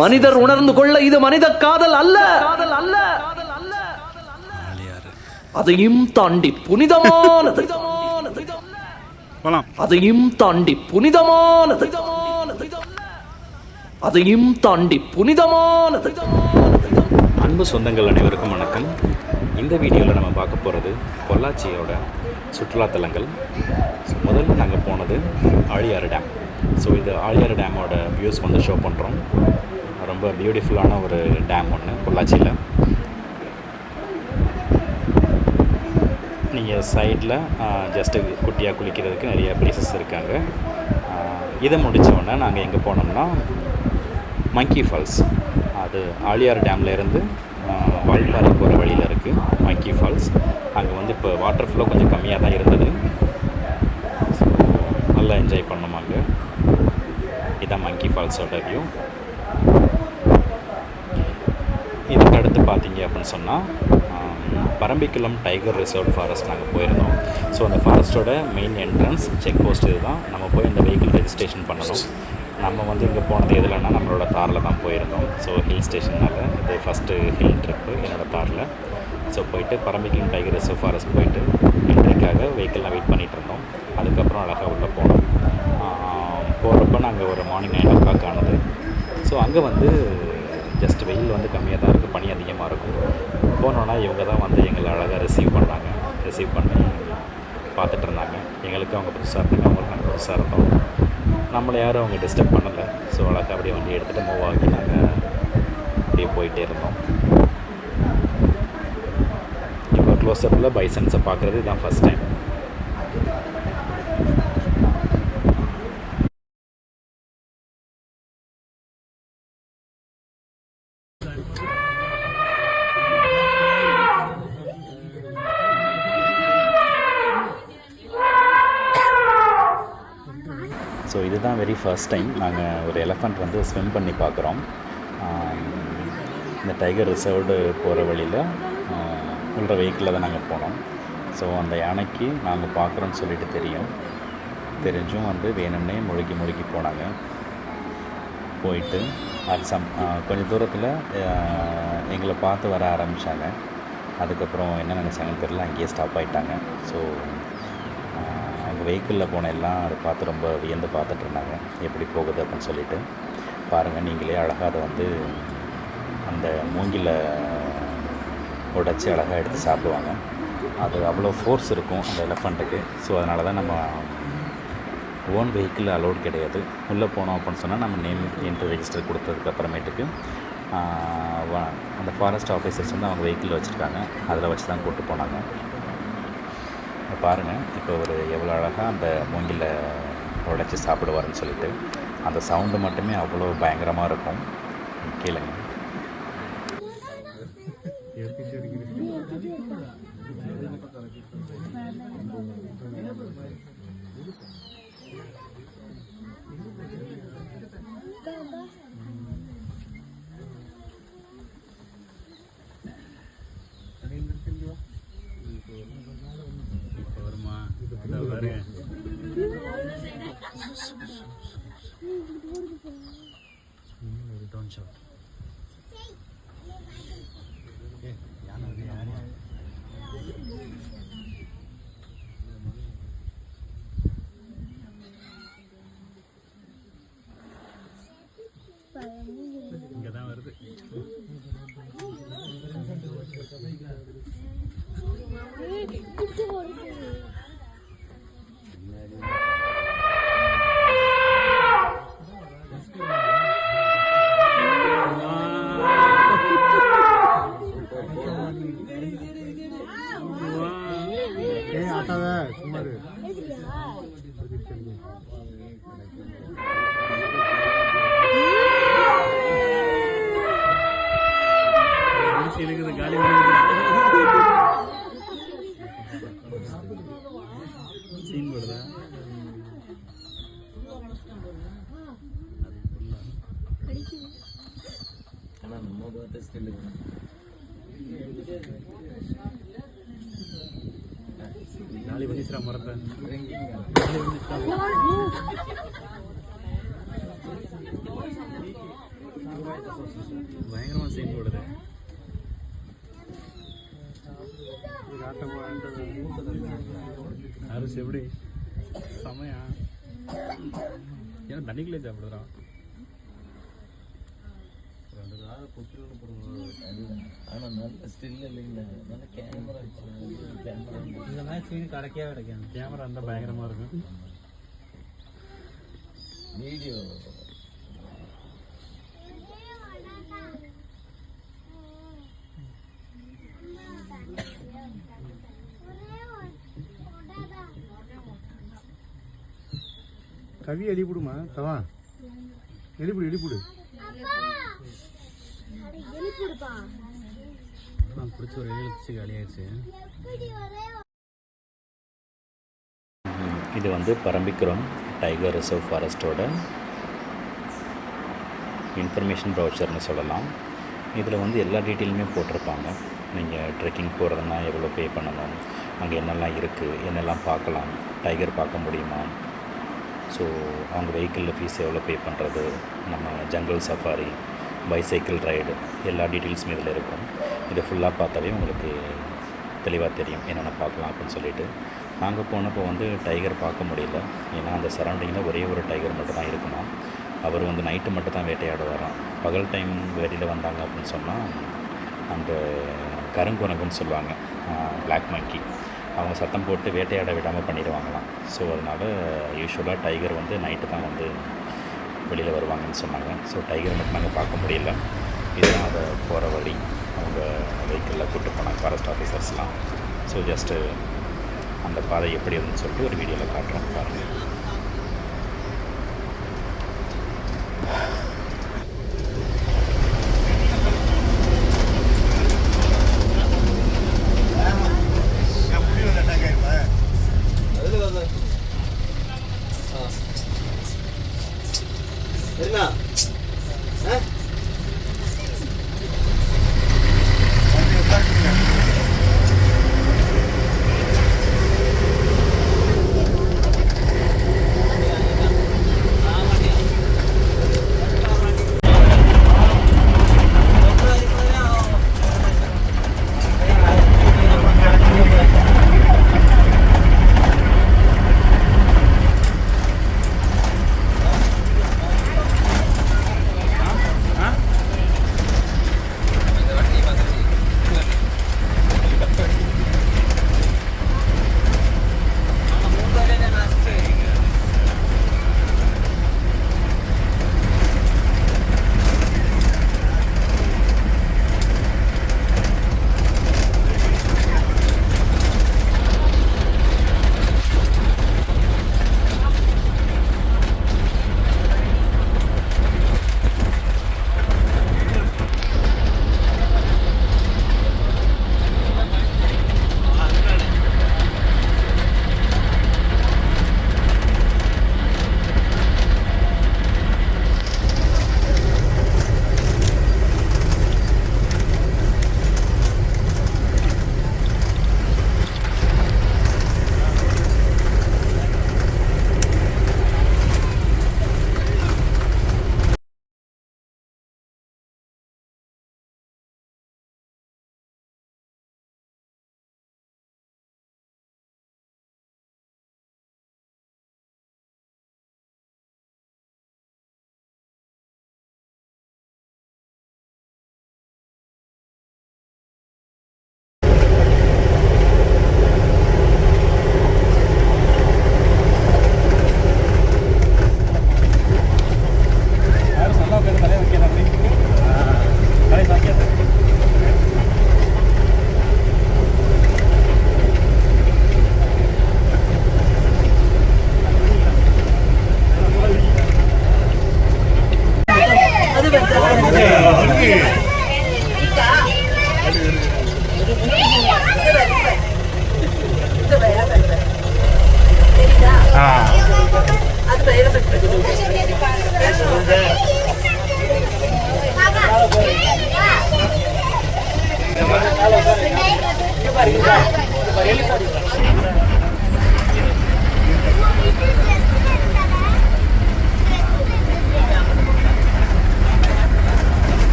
மனிதர் உணர்ந்து கொள்ள இது மனித காதல் அல்ல, அதையும் தாண்டி புனிதமானது, அதையும் தாண்டி புனிதமானது, அதையும் தாண்டி புனிதமானது. அன்பு சொந்தங்கள் அனைவருக்கும் வணக்கம். இந்த வீடியோவில் நம்ம பார்க்க போகிறது பொள்ளாச்சியோட சுற்றுலாத்தலங்கள். முதல்ல நாங்கள் போனது ஆழியாறு டேம். ஸோ இது ஆழியாறு டேமோட வியூஸ் வந்து ஷோ பண்ணுறோம். ரொம்ப பியூட்டிஃபுல்லான ஒரு டேம் ஒன்று பொள்ளாச்சியில். நீங்கள் சைடில் ஜஸ்ட்டு குட்டியாக குளிக்கிறதுக்கு நிறைய ப்ளேசஸ் இருக்காங்க. இதை முடித்தோடனே நாங்கள் எங்கே போனோம்னா மங்கி ஃபால்ஸ். அது ஆழியாறு டேம்லேருந்து வால்பாறை போகிற வழியில் இருக்குது மங்கி ஃபால்ஸ். அங்கே வந்து இப்போ வாட்டர் ஃப்ளோ கொஞ்சம் கம்மியாக தான் இருந்தது. ஸோ நல்லா என்ஜாய் பண்ணோம் அங்கே. இதான் மங்கி ஃபால்ஸோட வியூ. இதுக்கு அடுத்து பார்த்தீங்க அப்படின்னு சொன்னால் பரம்பிக்குளம் டைகர் ரிசர்வ் ஃபாரஸ்ட் நாங்கள் போயிருந்தோம். ஸோ அந்த ஃபாரஸ்ட்டோட மெயின் என்ட்ரன்ஸ் செக் போஸ்ட் இது தான். நம்ம போய் இந்த வெஹிக்கிள் ரெஜிஸ்ட்ரேஷன் பண்ணணும். நம்ம வந்து இங்கே போனது எதுலன்னா நம்மளோட காரில் தான் போயிருந்தோம். ஸோ ஹில் ஸ்டேஷனால் இது ஃபஸ்ட்டு ஹில் ட்ரிப்பு என்னோடய காரில். ஸோ போயிட்டு பரம்பிக்குளம் டைகர் ரிசர்வ் ஃபாரஸ்ட் போயிட்டு என்ட்ரிக்காக வெஹிக்கிள்லாம் வெயிட் பண்ணிகிட்டு இருந்தோம். அதுக்கப்புறம் அழகாக உள்ளே போனோம். போகிறப்ப நாங்கள் ஒரு மார்னிங் 9 o'clock ஆனது. ஸோ அங்கே வந்து ஜஸ்ட் வெயில் வந்து கம்மியாக தான் இருக்குது, பனி அதிகமாக இருக்கும். போனோன்னா இவங்க தான் வந்து எங்களை அழகாக ரிசீவ் பண்ணி பார்த்துட்டு இருந்தாங்க. எங்களுக்கு அவங்க புதுசாக இருந்தாங்க, அவங்களுக்கு நாங்கள் புதுசாக இருந்தோம். நம்மளை யாரும் அவங்க டிஸ்டர்ப் பண்ணலை. ஸோ அழகாக அப்படியே வண்டி எடுத்துகிட்டு மூவ் ஆகி நாங்கள் அப்படியே போயிட்டே இருந்தோம். இப்போ க்ளோஸ்அப்பில் பைசன்ஸை பார்க்குறது இதுதான் ஃபஸ்ட் டைம். ஸோ இதுதான் வெரி ஃபர்ஸ்ட் டைம் நாங்கள் ஒரு எலஃபண்ட் வந்து ஸ்விம் பண்ணி பார்க்குறோம். இந்த டைகர் ரிசர்வ்டு போகிற வழியில் உள்ள வெஹிக்கிளில் தான் நாங்கள் போனோம். ஸோ அந்த யானைக்கு நாங்கள் பார்க்குறோன்னு சொல்லிட்டு தெரிஞ்சும் வந்து வேணும்னே முழுகி போனாங்க. போயிட்டு அது கொஞ்சம் தூரத்தில் எங்களை பார்த்து வர ஆரம்பித்தாங்க. அதுக்கப்புறம் என்ன நினச்சாங்கன்னு தெரியல, அங்கேயே ஸ்டாப் ஆகிட்டாங்க. ஸோ அவங்க வெஹிக்கிளில் போன எல்லாம் அதை பார்த்து ரொம்ப வியந்து பார்த்துட்டு இருந்தாங்க, எப்படி போகுது அப்படின்னு சொல்லிட்டு. பாருங்கள் நீங்களே அழகாக அதை வந்து அந்த மூங்கில உடைச்சி அழகாக எடுத்து சாப்பிடுவாங்க. அது அவ்வளோ ஃபோர்ஸ் இருக்கும் அந்த எலஃபண்ட்டுக்கு. ஸோ அதனால தான் நம்ம ஓன் வெஹிக்கிள் அலோட் கிடையாது. உள்ளே போனோம் அப்படின்னு சொன்னால் நம்ம நேம் என்ட்ரி ரெஜிஸ்டர் கொடுத்ததுக்கு அப்புறமேட்டுக்கு அந்த ஃபாரஸ்ட் ஆஃபீஸர்ஸ் வந்து அவங்க வெஹிக்கிள் வச்சுருக்காங்க, அதில் வச்சு தான் கூப்பிட்டு போனாங்க. பாருங்கள் இப்போ ஒரு எவ்வளோ அழகாக அந்த மூங்கில உடைச்சி சாப்பிடுவாருன்னு சொல்லிட்டு. அந்த சவுண்டு மட்டுமே அவ்வளோ பயங்கரமாக இருக்கும். கேளுங்க. இங்கே தான் வருது. நாளை வந்துச்சுரா மறந்தேன். நாளை வந்துச்சுரா. பயங்கரமாக சீன் போடுது. அரிசி எப்படி செமையா ஏன்னா தண்ணிக்குள்ளே சாப்பிடுறான். 2 நாள் புத்திரோடு போடுவோம். ஆனால் நல்ல ஸ்டில் இல்லைங்களா, நல்ல கேமரா வச்சு கேமரா இந்த மாதிரி சீன் கிடைக்கும். கேமரா இருந்தால் பயங்கரமாக இருக்கும். வீடியோ கவி எலிப்புடுமா தவா எலிப்புடு பிடிச்ச ஒரு 7 லட்சம் காலியாகிடுச்சு. இது வந்து பரம்பிக்குரம் டைகர் ரிசர்வ் ஃபாரஸ்ட்டோட இன்ஃபர்மேஷன் ப்ரௌச்சர்னு சொல்லலாம். இதில் வந்து எல்லா டீட்டெயிலுமே போட்டிருப்பாங்க. நீங்கள் ட்ரெக்கிங் போகிறதுனா எவ்வளோ பே பண்ணணும், அங்கே என்னெல்லாம் இருக்குது, என்னெல்லாம் பார்க்கலாம், டைகர் பார்க்க முடியுமா, ஸோ அவங்க வெஹிக்கிளில் ஃபீஸ் எவ்வளோ பே பண்ணுறது, நம்ம ஜங்கிள் சஃபாரி, பைசைக்கிள் ரைடு, எல்லா டீட்டெயில்ஸுமே இதில் இருக்கும். இதை ஃபுல்லாக பார்த்தாவே உங்களுக்கு தெளிவாக தெரியும் என்னென்ன பார்க்கலாம் அப்படின்னு சொல்லிட்டு. நாங்கள் போனப்போ வந்து டைகர் பார்க்க முடியல. ஏன்னா அந்த சரௌண்டிங்கில் ஒரே ஒரு டைகர் மட்டும் தான் இருக்குமா. அவர் வந்து நைட்டு மட்டும் தான் வேட்டையாட வரோம். பகல் டைம் வெளியில் வந்தாங்க அப்படின்னு சொன்னால் அந்த கருங்குரங்குன்னு சொல்லுவாங்க, பிளாக் மங்கி, அவங்க சத்தம் போட்டு வேட்டையாட விடாமல் பண்ணிடுவாங்களாம். ஸோ அதனால் யூஸ்வலாக டைகர் வந்து நைட்டு தான் வந்து வெளியில் வருவாங்கன்னு சொன்னாங்க. ஸோ டைகர் மட்டும் நாங்கள் பார்க்க முடியல. இதுதான் அதை போகிற வழி. அவங்க வெஹிக்கிளில் கூப்பிட்டு போனாங்க ஃபாரஸ்ட் ஆஃபீஸர்ஸ்லாம். ஸோ ஜஸ்ட்டு அந்த பாதை எப்படி இருந்துன்னு சொல்லிட்டு ஒரு வீடியோவில் காட்டுறோம் பாருங்கள்.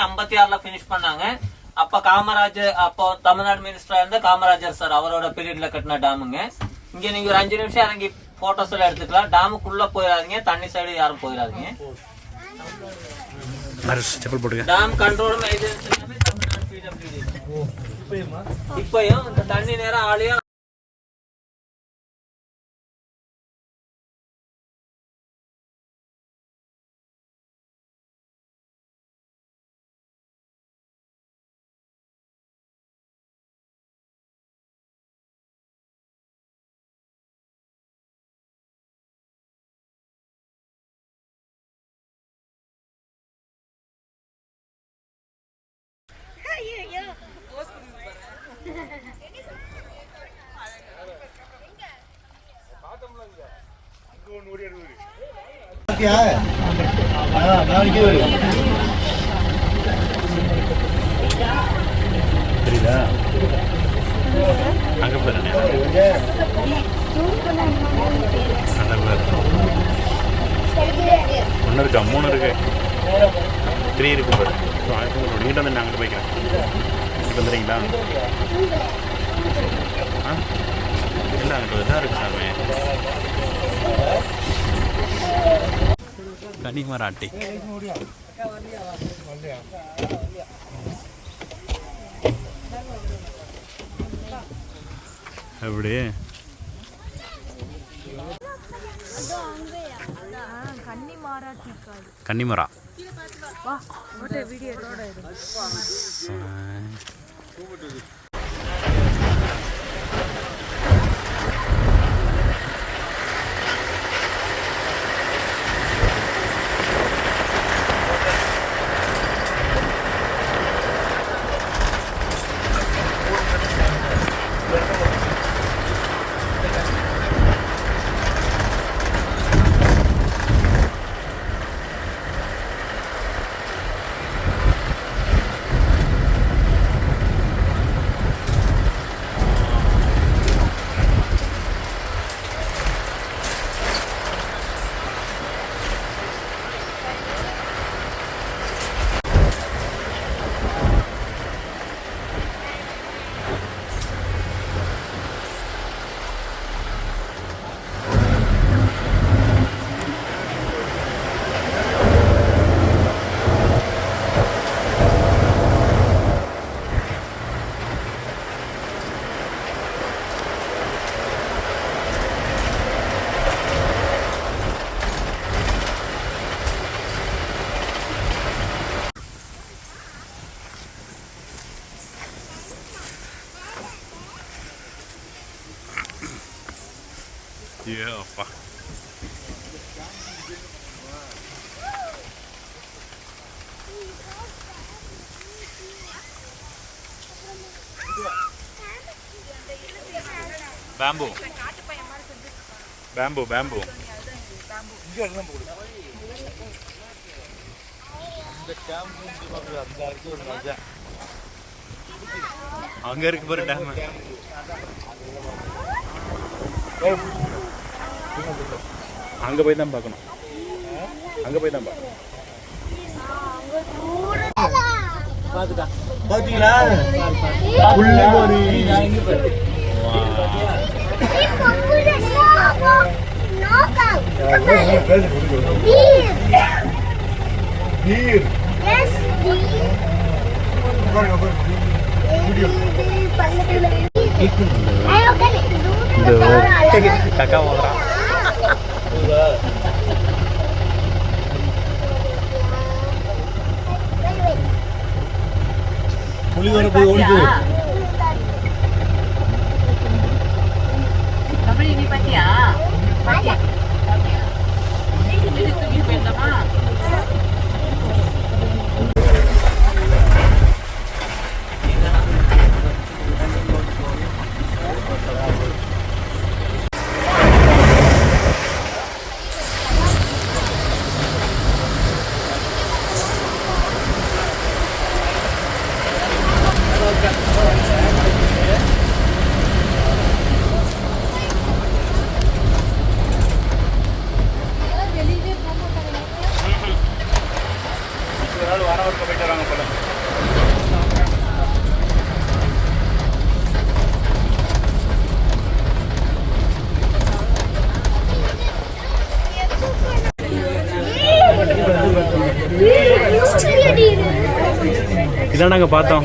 1956ல பினிஷ் பண்ணாங்க. அப்ப காமராஜர், அப்போ தமிழ்நாடு மினிஸ்டரா இருந்த காமராஜர் சார் அவரோட பீரியட்ல கட்டின டேமுங்க. இங்க நீங்க ஒரு 5 நிமிஷம் இறங்கி போட்டோஸ் எல்லாம் எடுத்துக்கலாம். டேமுக்குள்ள போயிடாதீங்க, தண்ணி சைடு யாரும் போயிடாதீங்க. டேம் கண்ட்ரோல் மெயின்டெனன்ஸ் எல்லாமே தமிழ்நாடு PWD. இப்பயும் இந்த தண்ணி நேரம் ஆளையும் புரியுதா? அங்கே போகிறேன் ஒன்று இருக்கா, 3 இருக்கு, 3 இருக்கு பாரு. நீட்டு வந்து நான் அங்கே போய்க்கிறேன். இங்கே வந்துடுறீங்களா? ஆ இல்லை, அங்கே இதாக இருக்கு சாமி. கனிமராட்டி எப்படி கன்னிமரா அப்பா. பேம்பு பேம்பு பேம்பு அங்க இருக்கு பாரு டேம். அங்க போய் தான் பார்க்கணும், அங்க போய் தான் பார்க்கணும். பாத்தீங்களா? கக்கா போடுறான். புலி வர போய் ஓடிச்சு. இதான் நாங்கள் பார்த்தோம்.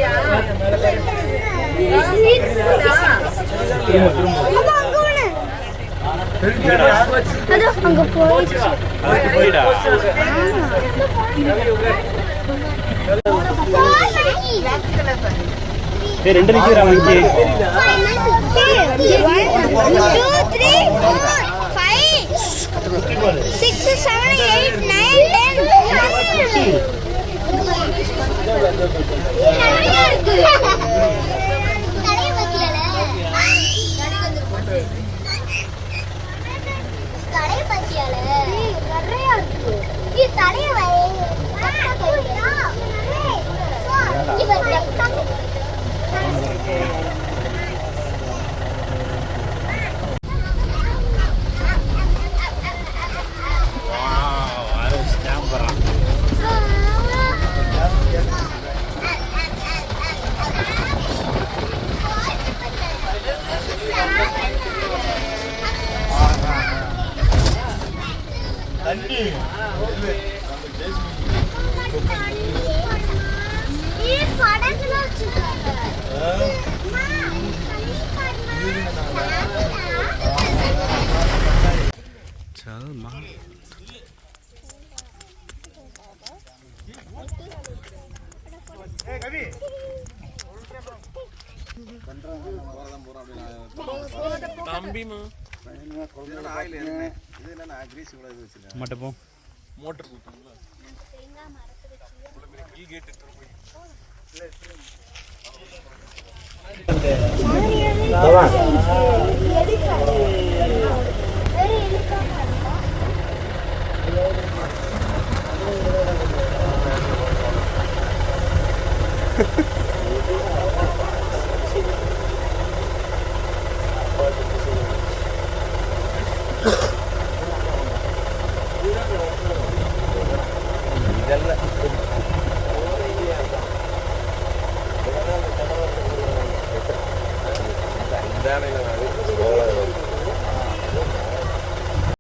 அங்க போயிடுச்சு. அதுக்கு போயிடா. ரெண்டு நிற்கிறாங்க இங்கே. 6 7 8 9 10. நிறைய இருக்கு. தலைய வைக்கல. தலைய பத்தியால. நிறைய இருக்கு. இது தலைய வை. மட்டும் மோட்டர்